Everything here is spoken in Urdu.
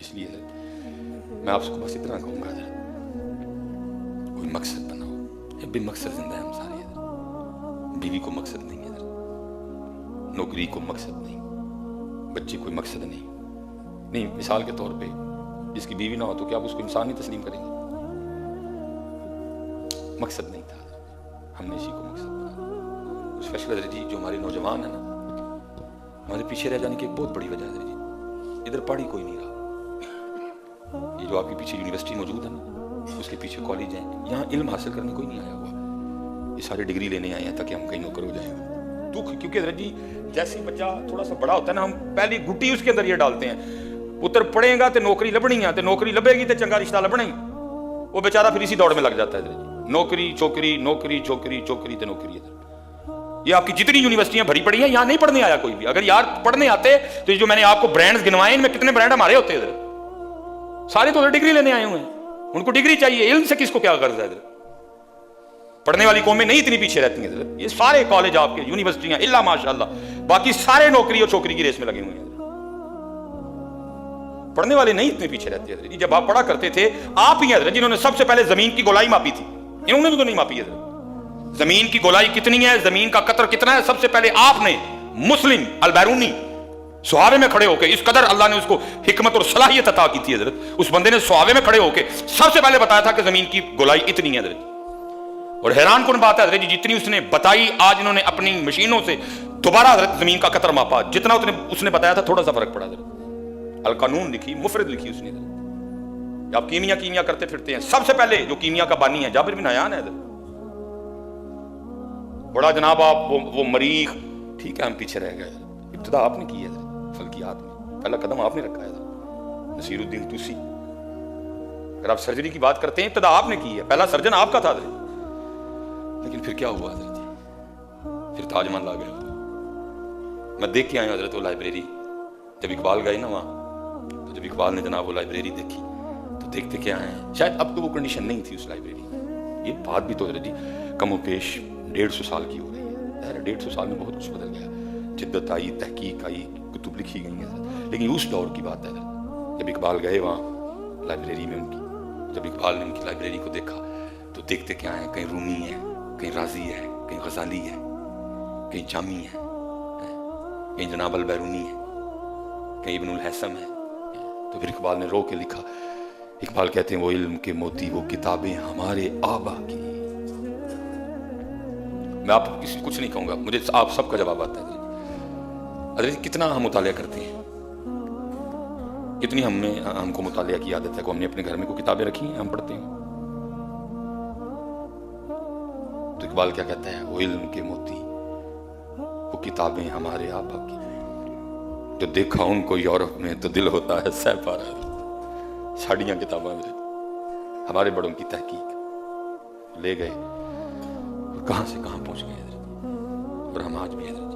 اس لیے میں آپ کو بس اتنا کہوں گا کوئی مقصد بناؤ، بے مقصد زندہ ہے ہم سارے ادھر، بیوی کو مقصد نہیں ادھر، نوکری کو مقصد نہیں، بچے کوئی مقصد نہیں، مثال کے طور پہ جس کی بیوی نہ ہو تو کیا آپ اس کو انسان نہیں تسلیم کریں گے؟ مقصد نہیں تھا، ہم نے اسی کو مقصد بنا۔ اسپیشل حضرت جی جو ہمارے نوجوان ہیں نا، ہمارے پیچھے رہ جانے کی ایک بہت بڑی وجہ ہے حضرت جی، ادھر پڑھ ہی کوئی نہیں رہا۔ یہ جو آپ کے پیچھے یونیورسٹی موجود ہے نا، اس کے پیچھے کالج ہیں، یہاں علم حاصل کرنے کوئی نہیں آیا ہوا، یہ سارے ڈگری لینے آئے ہیں تاکہ ہم کہیں نوکر ہو جائیں گے۔ کیونکہ حضرت جی جیسے ہی بچہ تھوڑا سا بڑا ہوتا ہے نا، ہم پہلی گٹی اس کے اندر یہ ڈالتے ہیں، پتر پڑھے گا تو نوکری لبنی ہے، تو نوکری لبے گی تو چنگا رشتہ لبنا ہی، وہ بیچارہ پھر اسی دوڑ میں لگ جاتا ہے حضرت جی، نوکری چوکری نوکری چوکری چوکری تو نوکری ہے۔ یہ آپ کی جتنی یونیورسٹیاں بھری پڑی ہیں، یہاں نہیں پڑھنے آیا کوئی بھی۔ اگر یار پڑھنے آتے تو جو میں نے آپ کو برانڈز گنوائے ان میں کتنے برانڈ ہمارے ہوتے ادھر؟ سارے تو ادھر ڈگری لینے آئے ہوئے ہیں، ان کو ڈگری چاہیے، علم سے کس کو کیا غرض ہے ادھر؟ پڑھنے والی قومیں نہیں اتنی پیچھے رہتی ہیں ادھر، یہ سارے کالج آپ کے یونیورسٹیاں الا ماشاءاللہ، باقی سارے نوکری اور چوکری کی ریس میں لگے ہوئے ہیں، پڑھنے والے نہیں اتنے پیچھے رہتے حضرت جی۔ جب آپ پڑھا کرتے تھے، آپ ہی حضرت جنہوں نے سب سے پہلے زمین کی گولائی ماپی تھی، انہوں نے تو نہیں ماپی حضرت۔ زمین کی گولائی کتنی ہے، زمین کا قطر کتنا ہے، سب سے پہلے آپ نے مسلم البیرونی صحابے میں کھڑے ہو کے، اس قدر اللہ نے اس کو حکمت اور صلاحیت عطا کی تھی حضرت، اس بندے نے صحابے میں کھڑے ہو کے سب سے پہلے بتایا تھا کہ زمین کی گولائی اتنی ہے حضرت۔ اور حیران کن بات ہے حضرت جی، جتنی اس نے بتائی، آج انہوں نے اپنی مشینوں سے دوبارہ حضرت زمین کا قطر ماپا، جتنا اس نے بتایا تھا تھوڑا سا فرق پڑا حضرت۔ القانون لکھی، مفرد لکھی اس نے حضرت۔ آپ کیمیا کرتے پھرتے ہیں، سب سے پہلے جو کیمیا کا بانی ہے جابر بن حیان ہے حضرت۔ بڑا جناب آپ وہ مریخ، ٹھیک ہے ہم پیچھے رہ گئے، ابتدا آپ نے کی ہے حضرت، فلکیات میں پہلا قدم آپ نے رکھا ہے حضرت۔ نصیر الدین توسی، اگر آپ سرجری کی بات کرتے ہیں ابتدا آپ نے کی ہے، پہلا سرجن آپ کا تھا حضرت۔ لیکن پھر کیا ہوا حضرت جی؟ پھر تاج محل آ گیا۔ میں دیکھ کے آیا حضرت وہ لائبریری، جب اقبال گئے نا وہاں، تو جب اقبال نے جناب وہ لائبریری دیکھی تو دیکھتے کیا آئے، شاید اب تو وہ کنڈیشن نہیں تھی اس لائبریری میں، یہ بات بھی تو حضرت جی کم و بیش 150 سال کی ہو گئی ہے، 150 سال میں بہت کچھ بدل گیا، جدت آئی، تحقیق آئی، کتب لکھی گئی ہیں، لیکن اس دور کی بات ہے جب اقبال گئے وہاں لائبریری میں ان کی، جب اقبال نے ان کی لائبریری کو دیکھا تو دیکھتے کیا ہیں، کہیں رومی ہے، کہیں رازی ہے، کہیں غزالی ہے، کہیں جامی ہے، کہیں جناب البیرونی ہے، کہیں ابن الحسم ہے۔ تو پھر اقبال نے رو کے لکھا، اقبال کہتے ہیں وہ علم کے موتی، وہ کتابیں ہمارے آبا کی۔ میں آپ کسی کچھ نہیں کہوں گا، مجھے آپ سب کا جواب آتا ہے حضرت۔ کتنا ہم مطالعہ کرتے ہیں، کتنی ہم کو مطالعہ کی عادت ہے، کو ہم نے اپنے گھر میں کوئی کتابیں رکھی ہیں ہم پڑھتے ہیں؟ تو اقبال کیا کہتا ہے، وہ علم کے موتی، وہ کتابیں ہمارے آبا کی، جو دیکھا ان کو یورپ میں تو دل ہوتا ہے سہ پارا۔ ساڑیاں کتابیں ہمارے بڑوں کی تحقیق لے گئے، اور کہاں سے کہاں پہنچ گئے حضرت، اور ہم آج بھی حضرت